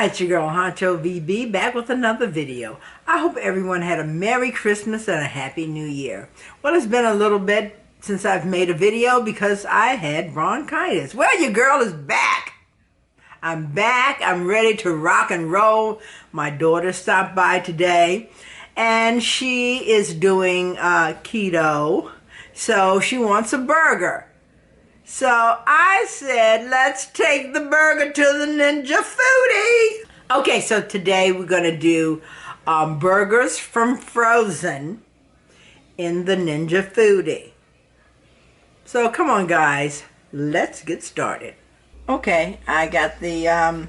Hi, it's your girl Hunchovb VB back with another video. I hope everyone had a Merry Christmas and a Happy New Year. Well, it's been a little bit since I've made a video because I had bronchitis. Well, your girl is back. I'm back. I'm ready to rock and roll. My daughter stopped by today and she is doing keto, so she wants a burger. So I said, let's take the burger to the Ninja Foodie. Okay, so today we're going to do burgers from frozen in the Ninja Foodie. So come on, guys, let's get started. Okay, I got the,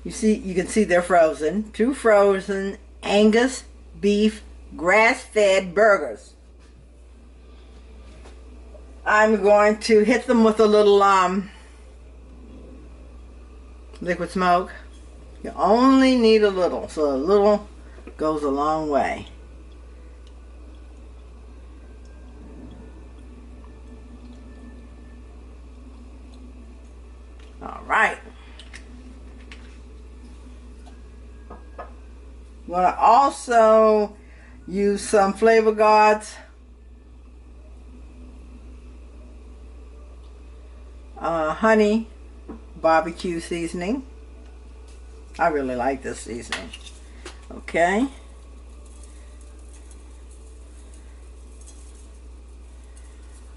you can see they're frozen. 2 frozen Angus beef grass-fed burgers. I'm going to hit them with a little liquid smoke. You only need a little, so a little goes a long way. All right. You want to also use some Flavor Guards. Honey barbecue seasoning. I really like this seasoning. Okay.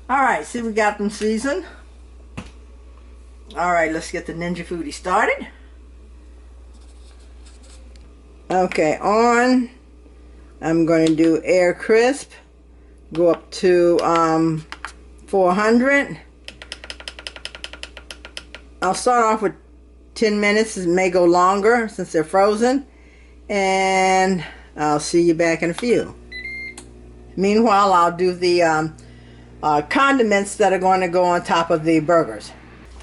Alright, see, we got them seasoned. Alright, let's get the Ninja Foodie started. Okay, I'm going to do air crisp. Go up to 400. I'll start off with 10 minutes. It may go longer since they're frozen. And I'll see you back in a few. Meanwhile, I'll do the condiments that are going to go on top of the burgers.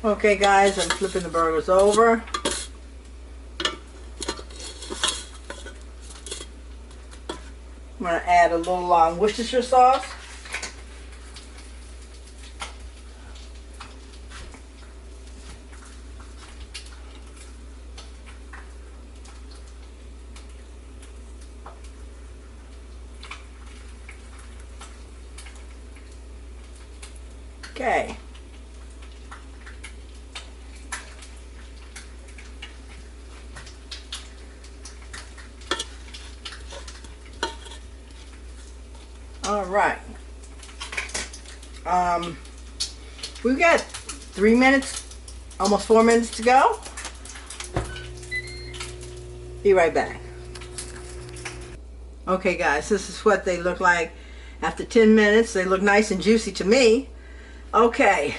Okay, guys, I'm flipping the burgers over. I'm going to add a little Worcestershire sauce. Okay. All right. We've got 3 minutes, almost 4 minutes to go. Be right back. Okay, guys, this is what they look like after 10 minutes. They look nice and juicy to me. Okay,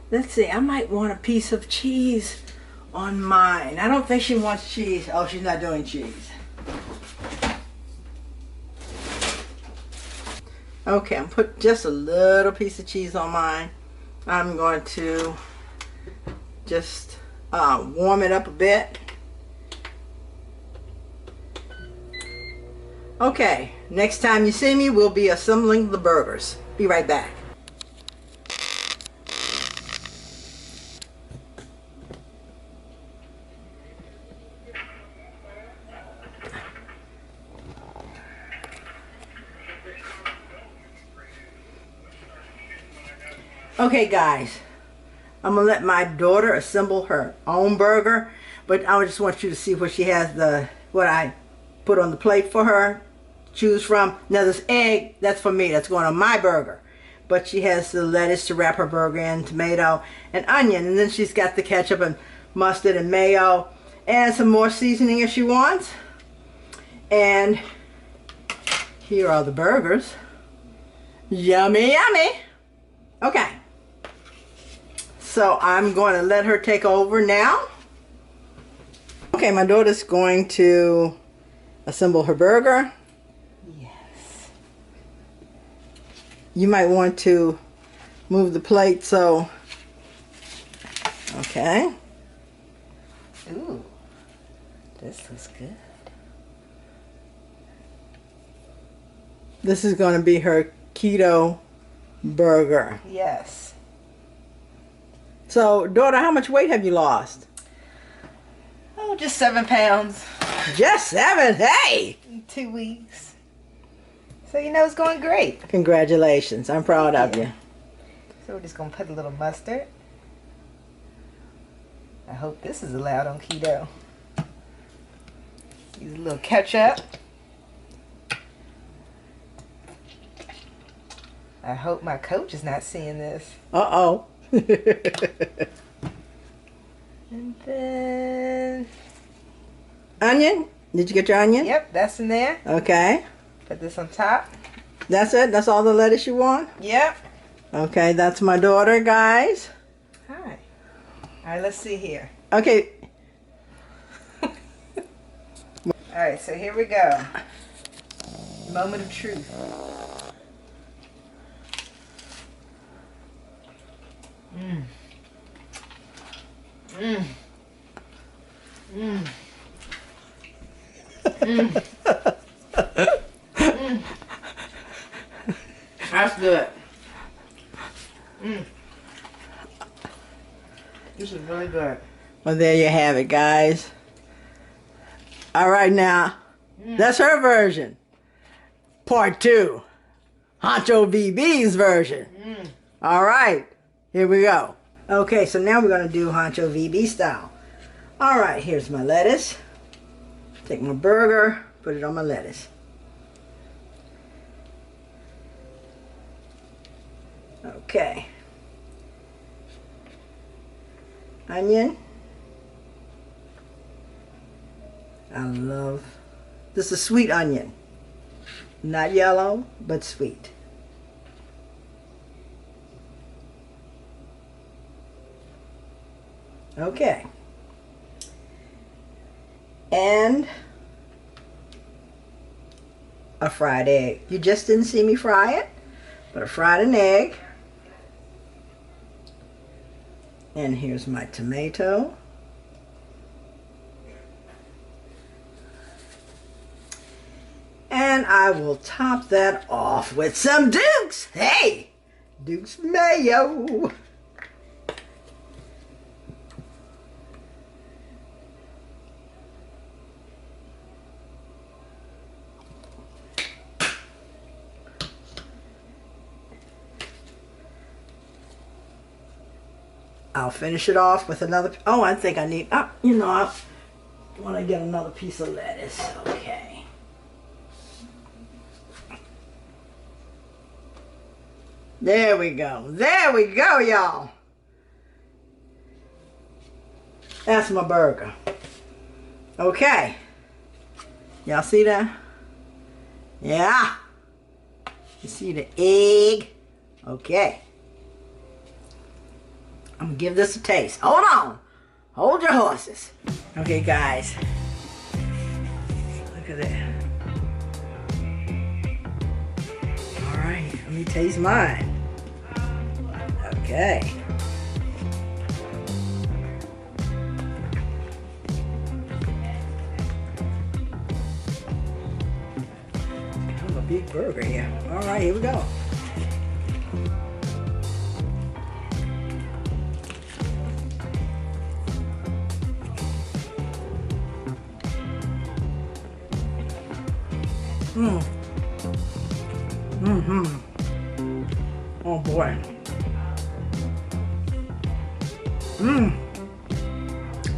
let's see, I might want a piece of cheese on mine. I don't think she wants cheese. Oh, she's not doing cheese. Okay, I'm putting just a little piece of cheese on mine. I'm going to just warm it up a bit. Okay, next time you see me, we'll be assembling the burgers. Be right back. Okay, guys, I'm gonna let my daughter assemble her own burger, but I just want you to see what she has, what I put on the plate for her to choose from. Now this egg, that's for me, that's going on my burger, but she has the lettuce to wrap her burger in, tomato and onion, and then she's got the ketchup and mustard and mayo and some more seasoning if she wants. And here are the burgers. Yummy, yummy. Okay. So I'm going to let her take over now. Okay, my daughter's going to assemble her burger. Yes. You might want to move the plate so... Okay. Ooh, this looks good. This is going to be her keto burger. Yes. So, daughter, how much weight have you lost? just 7 pounds. Just 7, hey! In 2 weeks. So you know it's going great. Congratulations, I'm proud of you. So we're just gonna put a little mustard. I hope this is allowed on keto. Use a little ketchup. I hope my coach is not seeing this. Uh-oh. And then... Onion? Did you get your onion? Yep, that's in there. Okay. Put this on top. That's it? That's all the lettuce you want? Yep. Okay, that's my daughter, guys. Hi. Alright, let's see here. Okay. Alright, so here we go. Moment of truth. Mmm. Mmm. Mmm. Mmm. Mm. That's good. Mm. This is really good. Well, there you have it, guys. All right, now, that's her version. Part 2. Hunchovb VB's version. All right, here we go. Okay, so now we're going to do Hunchovb VB style. All right, here's my lettuce. Take my burger, put it on my lettuce. Okay. Onion. I love, this is sweet onion. Not yellow, but sweet. Okay. And a fried egg. You just didn't see me fry it, but I fried an egg. And here's my tomato. And I will top that off with some Duke's. Hey, Duke's mayo. I'll finish it off with another. Oh, I think I need. I want to get another piece of lettuce. Okay. There we go. There we go, y'all. That's my burger. Okay. Y'all see that? Yeah. You see the egg? Okay. I'm gonna give this a taste. Hold on. Hold your horses. Okay, guys. Look at that. All right, let me taste mine. Okay. Kind of a big burger here. All right, here we go. Oh boy.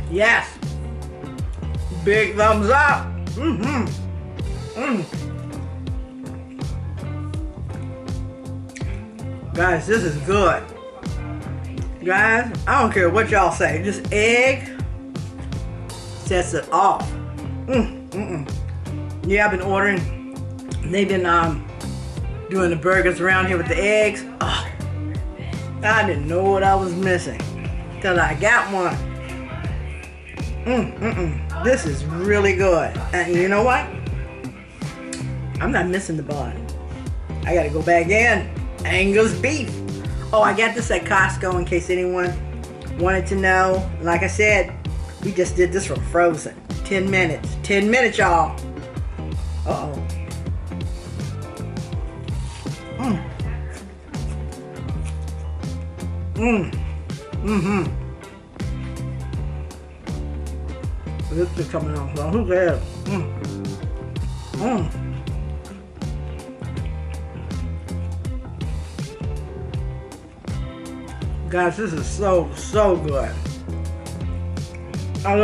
Yes. Big thumbs up. Guys, this is good. Guys, I don't care what y'all say. This egg sets it off. Yeah, I've been ordering. They've been doing the burgers around here with the eggs. Oh, I didn't know what I was missing till I got one. This is really good. And you know what? I'm not missing the bun. I gotta go back in. Angus beef. Oh, I got this at Costco in case anyone wanted to know. Like I said, we just did this from frozen. 10 minutes. 10 minutes, y'all. Uh-oh. This is coming on, so who cares? Guys, this is so good. I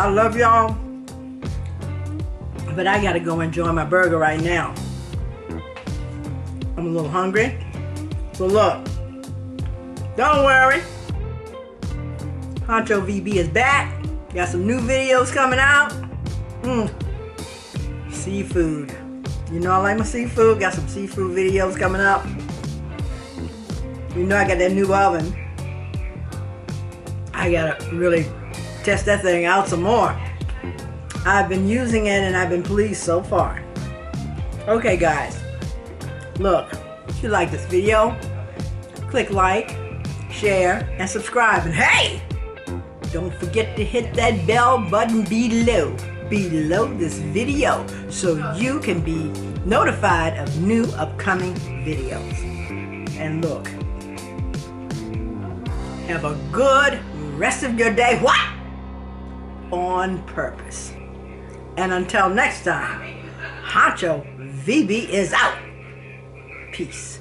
love y'all, but I gotta go enjoy my burger right now. I'm a little hungry. So look, don't worry. Hunchovb VB is back. Got some new videos coming out. Seafood. You know I like my seafood. Got some seafood videos coming up. You know I got that new oven. I gotta really test that thing out some more. I've been using it and I've been pleased so far. Okay guys, look, if you like this video, click like, share, and subscribe. And hey, don't forget to hit that bell button below this video so you can be notified of new upcoming videos. And look, have a good rest of your day. What? On purpose. And until next time, Hunchovb VB is out. Peace.